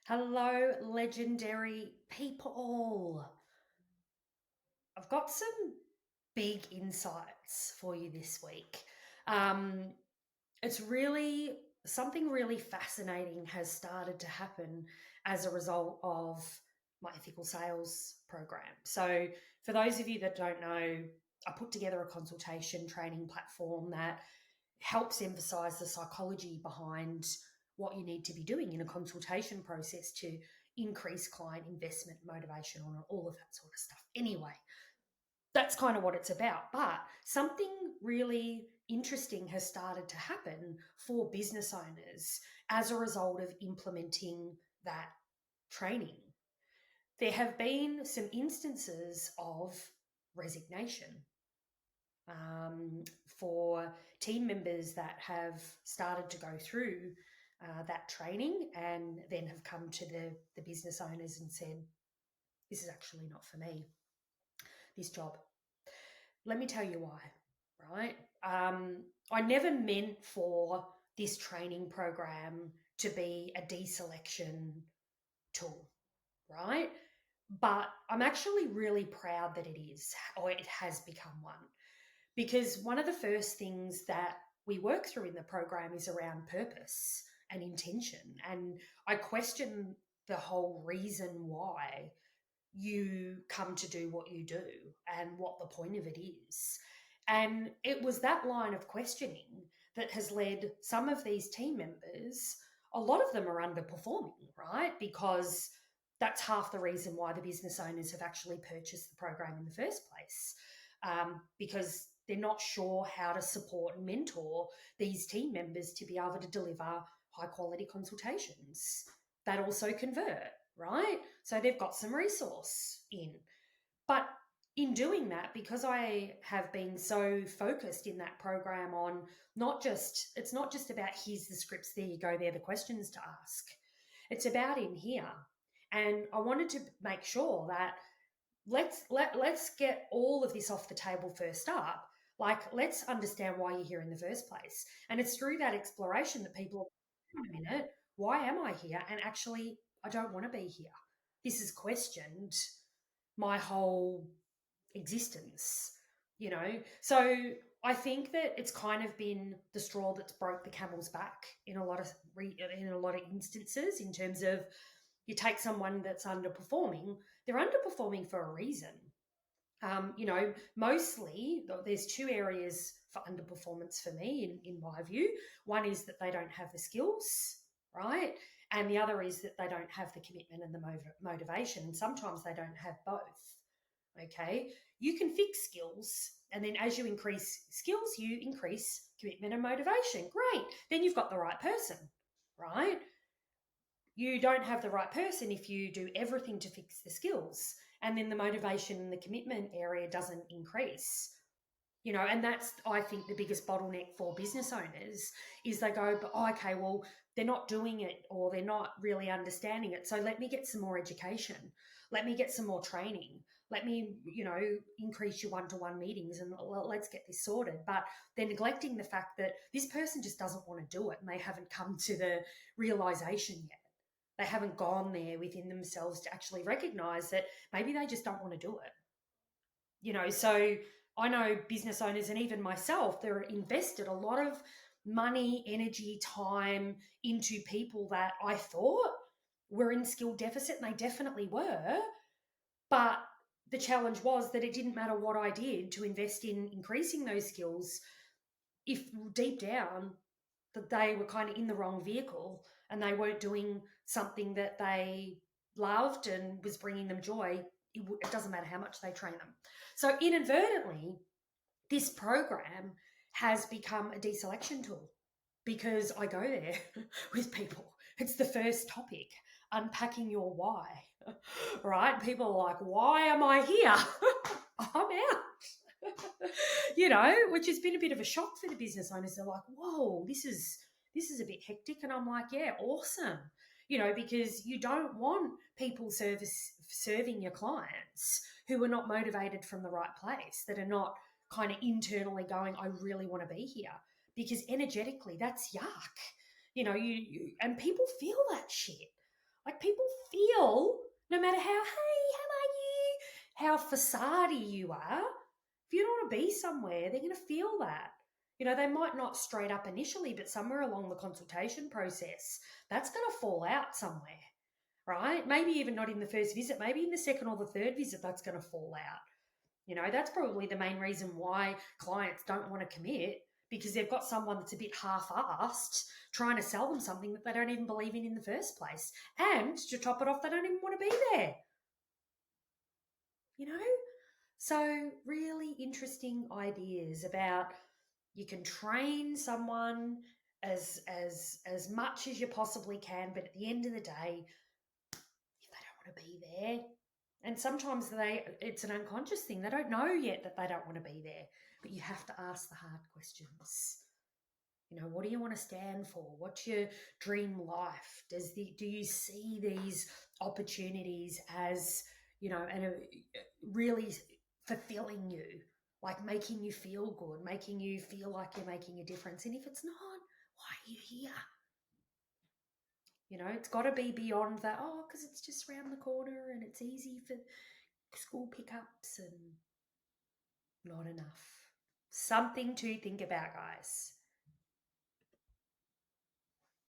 Hello, legendary people. I've got some big insights for you this week. Um, it's really something really fascinating has started to happen as a result of my ethical sales program. So, for those of you that don't know, I put together a consultation training platform that helps emphasize the psychology behind what you need to be doing in a consultation process to increase client investment, motivation, and all of that sort of stuff. Anyway, that's kind of what it's about. But something really interesting has started to happen for business owners as a result of implementing that training. There have been some instances of resignation for team members that have started to go through that training and then have come to the business owners and said, this is actually not for me, this job. Let me tell you why, right? I never meant for this training program to be a deselection tool, right? But I'm actually really proud that it is, or it has become one. Because one of the first things that we work through in the program is around purpose and intention. And I question the whole reason why you come to do what you do and what the point of it is. And it was that line of questioning that has led some of these team members, a lot of them are underperforming, right? Because that's half the reason why the business owners have actually purchased the program in the first place. Because they're not sure how to support and mentor these team members to be able to deliver high quality consultations that also convert, right? So they've got some resource in. But in doing that, because I have been so focused in that program on it's not just about here's the scripts, there you go, they're the questions to ask. It's about in here. And I wanted to make sure that let's get all of this off the table first up. Like, let's understand why you're here in the first place. And it's through that exploration that people are, wait a minute, why am I here? And actually, I don't want to be here. This has questioned my whole existence, you know? So I think that it's kind of been the straw that's broke the camel's back in in a lot of instances, in terms of you take someone that's underperforming, they're underperforming for a reason. Mostly there's two areas for underperformance for me, in my view. One is that they don't have the skills, right? And the other is that they don't have the commitment and the motivation. And sometimes they don't have both. Okay. You can fix skills. And then as you increase skills, you increase commitment and motivation. Great. Then you've got the right person, right? You don't have the right person if you do everything to fix the skills, and then the motivation and the commitment area doesn't increase. And that's, I think, the biggest bottleneck for business owners is they go, but okay, well, they're not doing it, or they're not really understanding it, so let me get some more education, let me get some more training, let me increase your one-to-one meetings, and let's get this sorted. But they're neglecting the fact that this person just doesn't want to do it, and they haven't come to the realization yet. They haven't gone there within themselves to actually recognize that maybe they just don't want to do it. So I know business owners, and even myself, they're invested a lot of money, energy, time into people that I thought were in skill deficit, and they definitely were. But the challenge was that it didn't matter what I did to invest in increasing those skills if deep down that they were kind of in the wrong vehicle and they weren't doing something that they loved and was bringing them joy. It doesn't matter how much they train them. So inadvertently, this program has become a deselection tool because I go there with people. It's the first topic, unpacking your why, right? People are like, why am I here? I'm out. Which has been a bit of a shock for the business owners. They're like, whoa, this is a bit hectic. And I'm like, yeah, awesome. Because you don't want people serving your clients who are not motivated from the right place, that are not kind of internally going, I really want to be here. Because energetically, that's yuck. And people feel that shit. Like, people still, no matter how, hey, how are you, how facade-y you are, if you don't want to be somewhere, they're going to feel that. They might not straight up initially, but somewhere along the consultation process, that's going to fall out somewhere, right? Maybe even not in the first visit, maybe in the second or the third visit, that's going to fall out. That's probably the main reason why clients don't want to commit, because they've got someone that's a bit half-assed trying to sell them something that they don't even believe in the first place. And to top it off, they don't even want to be there. So really interesting ideas about, you can train someone as much as you possibly can, but at the end of the day, if they don't want to be there, and sometimes it's an unconscious thing, they don't know yet that they don't want to be there, but you have to ask the hard questions. What do you want to stand for? What's your dream life? Do you see these opportunities as, and really fulfilling you, like making you feel good, making you feel like you're making a difference? And if it's not, why are you here? It's got to be beyond that, because it's just around the corner and it's easy for school pickups, and not enough. Something to think about, guys.